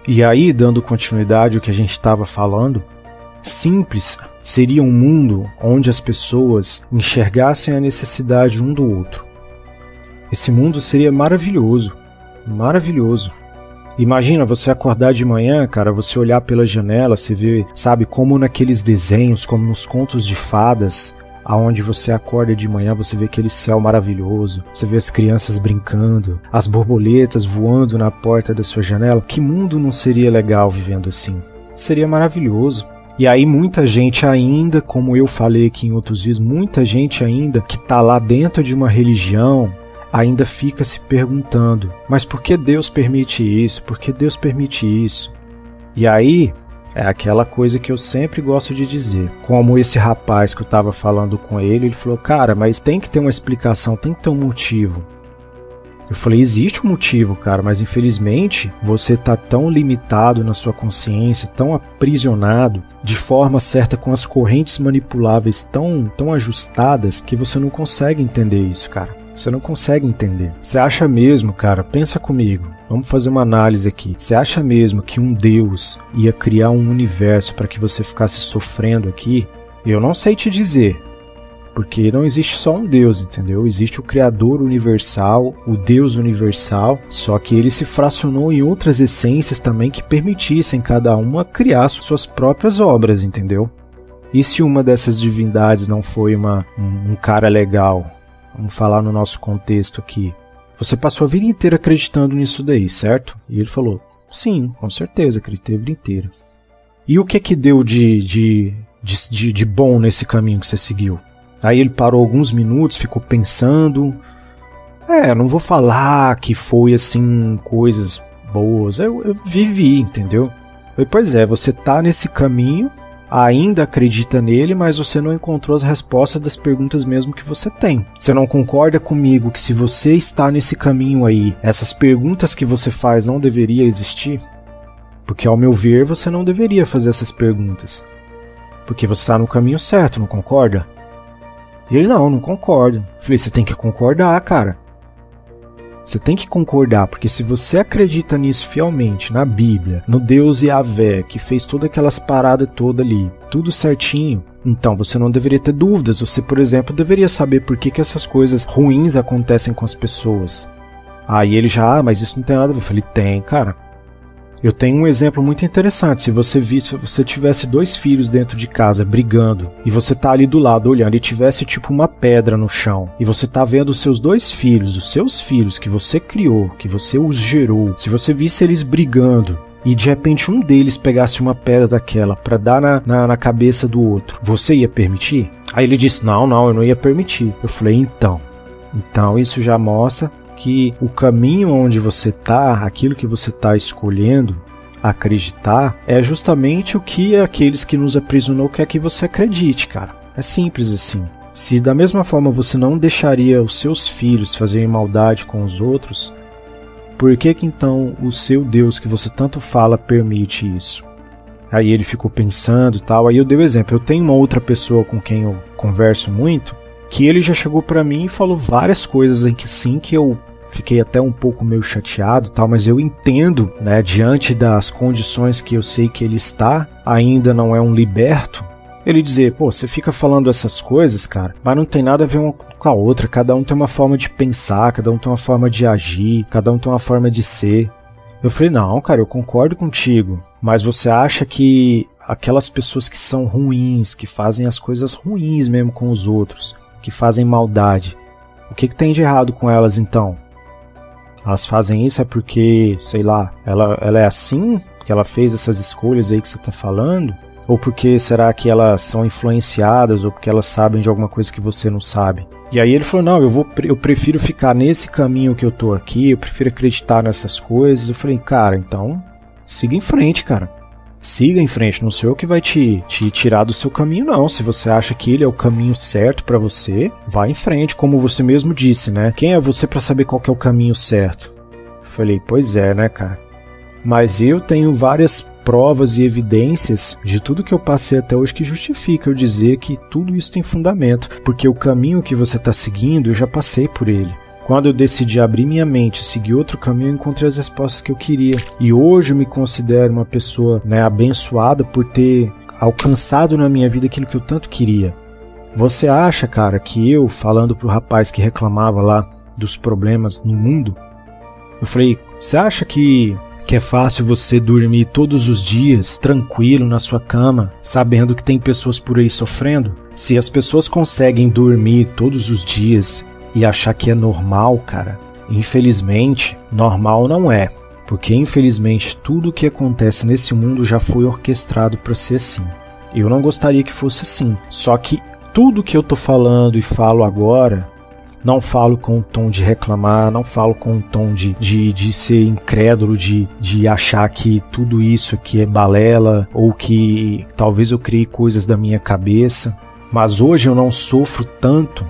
E aí, dando continuidade ao que a gente estava falando, simples seria um mundo onde as pessoas enxergassem a necessidade um do outro. Esse mundo seria maravilhoso, maravilhoso. Imagina você acordar de manhã, cara, você olhar pela janela, você vê, sabe, como naqueles desenhos, como nos contos de fadas, aonde você acorda de manhã, você vê aquele céu maravilhoso, você vê as crianças brincando, as borboletas voando na porta da sua janela. Que mundo não seria legal vivendo assim? Seria maravilhoso. E aí muita gente ainda, como eu falei aqui em outros vídeos, muita gente ainda que está lá dentro de uma religião, ainda fica se perguntando, mas por que Deus permite isso? Por que Deus permite isso? E aí, é aquela coisa que eu sempre gosto de dizer. Como esse rapaz que eu estava falando com ele falou, cara, mas tem que ter uma explicação, tem que ter um motivo. Eu falei, existe um motivo, cara, mas infelizmente você tá tão limitado na sua consciência, tão aprisionado, de forma certa, com as correntes manipuláveis tão ajustadas, que você não consegue entender isso, cara. Você não consegue entender. Você acha mesmo, cara, pensa comigo, vamos fazer uma análise aqui. Você acha mesmo que um Deus ia criar um universo para que você ficasse sofrendo aqui? Eu não sei te dizer, porque não existe só um Deus, entendeu? Existe o Criador universal, o Deus universal, só que ele se fracionou em outras essências também que permitissem cada uma criar suas próprias obras, entendeu? E se uma dessas divindades não foi um cara legal? Vamos falar no nosso contexto aqui. Você passou a vida inteira acreditando nisso daí, certo? E ele falou, sim, com certeza, acreditei a vida inteira. E o que deu de bom nesse caminho que você seguiu? Aí ele parou alguns minutos, ficou pensando. Não vou falar que foi assim, coisas boas. Eu vivi, entendeu? Pois é, você tá nesse caminho, ainda acredita nele, mas você não encontrou as respostas das perguntas mesmo que você tem. Você não concorda comigo que se você está nesse caminho aí, essas perguntas que você faz não deveriam existir? Porque ao meu ver, você não deveria fazer essas perguntas. Porque você está no caminho certo, não concorda? E ele, não concorda. Eu falei, você tem que concordar, cara. Você tem que concordar, porque se você acredita nisso fielmente, na Bíblia, no Deus Yahvé, que fez todas aquelas paradas todas ali, tudo certinho, então você não deveria ter dúvidas. Você, por exemplo, deveria saber por que essas coisas ruins acontecem com as pessoas. Aí ele já, mas isso não tem nada a ver. Eu falei, tem, cara. Eu tenho um exemplo muito interessante. Se você tivesse 2 filhos dentro de casa brigando e você tá ali do lado olhando e tivesse tipo uma pedra no chão e você tá vendo os seus 2 filhos, os seus filhos que você criou, que você os gerou, se você visse eles brigando e de repente um deles pegasse uma pedra daquela pra dar na cabeça do outro, você ia permitir? Aí ele disse, não, eu não ia permitir. Eu falei, então isso já mostra que o caminho onde você tá, aquilo que você tá escolhendo acreditar, é justamente o que aqueles que nos aprisionou quer que você acredite, cara. É simples assim. Se da mesma forma você não deixaria os seus filhos fazerem maldade com os outros, por que então o seu Deus que você tanto fala permite isso? Aí ele ficou pensando e tal, aí eu dei o exemplo. Eu tenho uma outra pessoa com quem eu converso muito, que ele já chegou pra mim e falou várias coisas em que sim, que eu fiquei até um pouco meio chateado, tal, mas eu entendo, né, diante das condições que eu sei que ele está, ainda não é um liberto, ele dizer, pô, você fica falando essas coisas, cara, mas não tem nada a ver uma com a outra, cada um tem uma forma de pensar, cada um tem uma forma de agir, cada um tem uma forma de ser. Eu falei, não, cara, eu concordo contigo, mas você acha que aquelas pessoas que são ruins, que fazem as coisas ruins mesmo com os outros, que fazem maldade, o que tem de errado com elas então? Elas fazem isso é porque, sei lá, ela é assim, que ela fez essas escolhas aí que você tá falando? Ou porque será que elas são influenciadas, ou porque elas sabem de alguma coisa que você não sabe? E aí ele falou, não, eu prefiro ficar nesse caminho que eu tô aqui, eu prefiro acreditar nessas coisas. Eu falei, cara, então siga em frente, cara. Siga em frente, não sou eu que vai te tirar do seu caminho, não. Se você acha que ele é o caminho certo pra você, vá em frente, como você mesmo disse, né? Quem é você pra saber qual que é o caminho certo? Falei, pois é, né, cara? Mas eu tenho várias provas e evidências de tudo que eu passei até hoje que justifica eu dizer que tudo isso tem fundamento, porque o caminho que você tá seguindo, eu já passei por ele. Quando eu decidi abrir minha mente e seguir outro caminho, eu encontrei as respostas que eu queria. E hoje eu me considero uma pessoa, abençoada por ter alcançado na minha vida aquilo que eu tanto queria. Você acha, cara, que eu, falando pro rapaz que reclamava lá dos problemas no mundo, eu falei, você acha que é fácil você dormir todos os dias tranquilo na sua cama, sabendo que tem pessoas por aí sofrendo? Se as pessoas conseguem dormir todos os dias e achar que é normal, cara, infelizmente, normal não é. Porque infelizmente tudo o que acontece nesse mundo já foi orquestrado para ser assim. Eu não gostaria que fosse assim. Só que tudo que eu tô falando e falo agora, não falo com um tom de reclamar, não falo com um tom de ser incrédulo, de achar que tudo isso aqui é balela, ou que talvez eu criei coisas da minha cabeça. Mas hoje eu não sofro tanto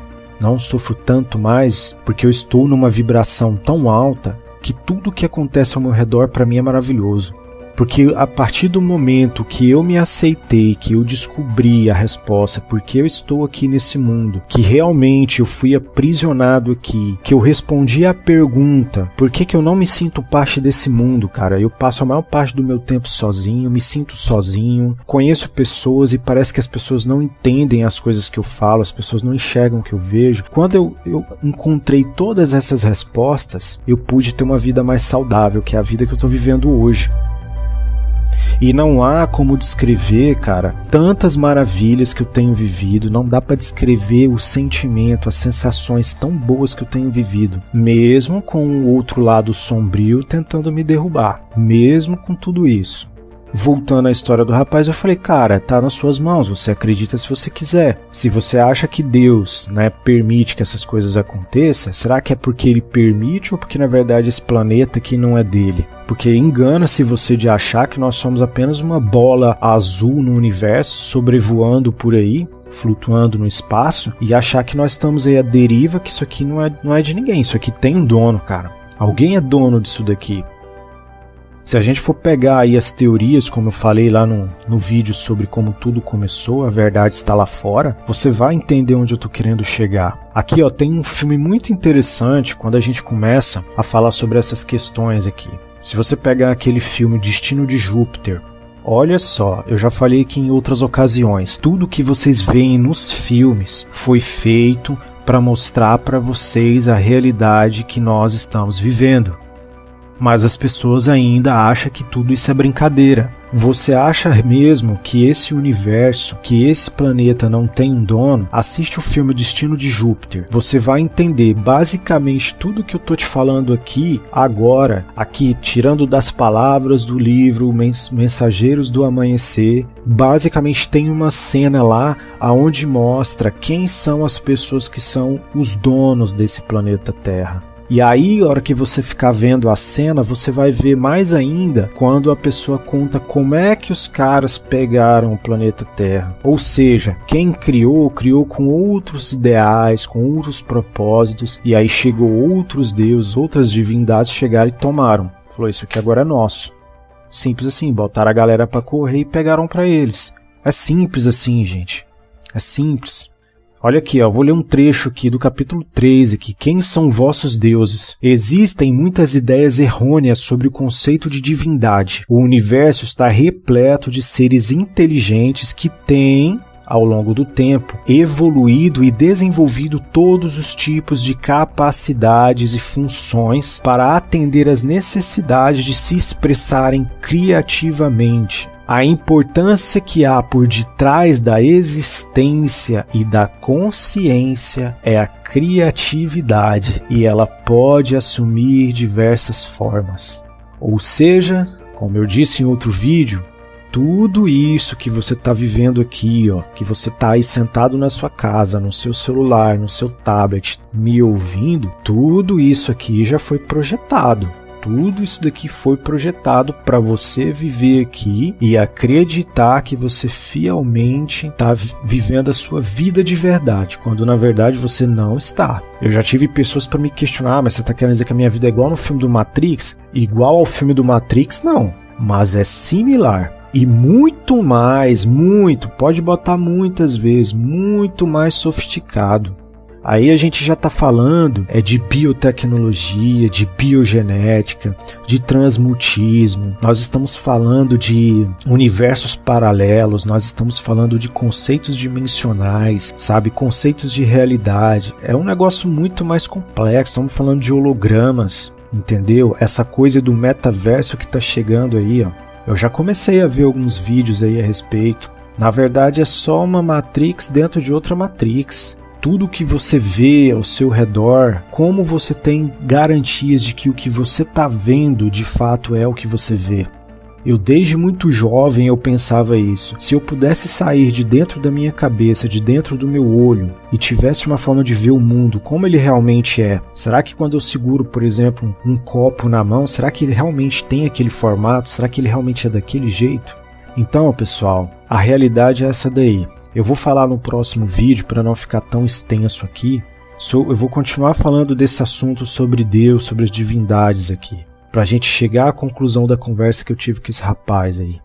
mais, porque eu estou numa vibração tão alta que tudo que acontece ao meu redor para mim é maravilhoso. Porque a partir do momento que eu me aceitei, que eu descobri a resposta, porque eu estou aqui nesse mundo, que realmente eu fui aprisionado aqui, que eu respondi a pergunta, por que eu não me sinto parte desse mundo, cara? Eu passo a maior parte do meu tempo sozinho, me sinto sozinho, conheço pessoas e parece que as pessoas não entendem as coisas que eu falo, as pessoas não enxergam o que eu vejo. Quando eu encontrei todas essas respostas, eu pude ter uma vida mais saudável, que é a vida que eu estou vivendo hoje. E não há como descrever, cara, tantas maravilhas que eu tenho vivido, não dá para descrever o sentimento, as sensações tão boas que eu tenho vivido, mesmo com o outro lado sombrio tentando me derrubar, mesmo com tudo isso. Voltando à história do rapaz, eu falei, cara, tá nas suas mãos, você acredita se você quiser. Se você acha que Deus, permite que essas coisas aconteçam, será que é porque ele permite ou porque na verdade esse planeta aqui não é dele? Porque engana-se você de achar que nós somos apenas uma bola azul no universo, sobrevoando por aí, flutuando no espaço, e achar que nós estamos aí à deriva, que isso aqui não é de ninguém, isso aqui tem um dono, cara. Alguém é dono disso daqui. Se a gente for pegar aí as teorias, como eu falei lá no vídeo sobre como tudo começou, a verdade está lá fora, você vai entender onde eu tô querendo chegar. Aqui, ó, tem um filme muito interessante quando a gente começa a falar sobre essas questões aqui. Se você pegar aquele filme Destino de Júpiter, olha só, eu já falei aqui em outras ocasiões, tudo que vocês veem nos filmes foi feito para mostrar para vocês a realidade que nós estamos vivendo. Mas as pessoas ainda acham que tudo isso é brincadeira. Você acha mesmo que esse universo, que esse planeta não tem um dono? Assiste o filme Destino de Júpiter. Você vai entender basicamente tudo que eu tô te falando aqui, agora, aqui, tirando das palavras do livro Mensageiros do Amanhecer. Basicamente tem uma cena lá onde mostra quem são as pessoas que são os donos desse planeta Terra. E aí, a hora que você ficar vendo a cena, você vai ver mais ainda quando a pessoa conta como é que os caras pegaram o planeta Terra. Ou seja, quem criou com outros ideais, com outros propósitos, e aí chegou outros deuses, outras divindades, chegaram e tomaram. Falou, isso aqui agora é nosso. Simples assim, botaram a galera pra correr e pegaram pra eles. É simples assim, gente. É simples. Olha aqui, ó, vou ler um trecho aqui do capítulo 3, aqui. Quem são vossos deuses? Existem muitas ideias errôneas sobre o conceito de divindade. O universo está repleto de seres inteligentes que têm, ao longo do tempo, evoluído e desenvolvido todos os tipos de capacidades e funções para atender às necessidades de se expressarem criativamente. A importância que há por detrás da existência e da consciência é a criatividade, e ela pode assumir diversas formas. Ou seja, como eu disse em outro vídeo, tudo isso que você está vivendo aqui, ó, que você está aí sentado na sua casa, no seu celular, no seu tablet, me ouvindo, tudo isso aqui já foi projetado. Tudo isso daqui foi projetado para você viver aqui e acreditar que você fielmente está vivendo a sua vida de verdade, quando na verdade você não está. Eu já tive pessoas para me questionar, mas você está querendo dizer que a minha vida é igual no filme do Matrix? Igual ao filme do Matrix, não. Mas é similar. E muito mais, pode botar muitas vezes, muito mais sofisticado. Aí a gente já está falando de biotecnologia, de biogenética, de transmutismo, nós estamos falando de universos paralelos, nós estamos falando de conceitos dimensionais, sabe, conceitos de realidade. É um negócio muito mais complexo, estamos falando de hologramas, entendeu? Essa coisa do metaverso que está chegando aí, ó. Eu já comecei a ver alguns vídeos aí a respeito. Na verdade é só uma Matrix dentro de outra Matrix. Tudo que você vê ao seu redor, como você tem garantias de que o que você está vendo de fato é o que você vê? Eu desde muito jovem eu pensava isso. Se eu pudesse sair de dentro da minha cabeça, de dentro do meu olho, e tivesse uma forma de ver o mundo como ele realmente é, será que quando eu seguro, por exemplo, um copo na mão, será que ele realmente tem aquele formato? Será que ele realmente é daquele jeito? Então, pessoal, a realidade é essa daí. Eu vou falar no próximo vídeo, para não ficar tão extenso aqui, eu vou continuar falando desse assunto sobre Deus, sobre as divindades aqui, para a gente chegar à conclusão da conversa que eu tive com esse rapaz aí.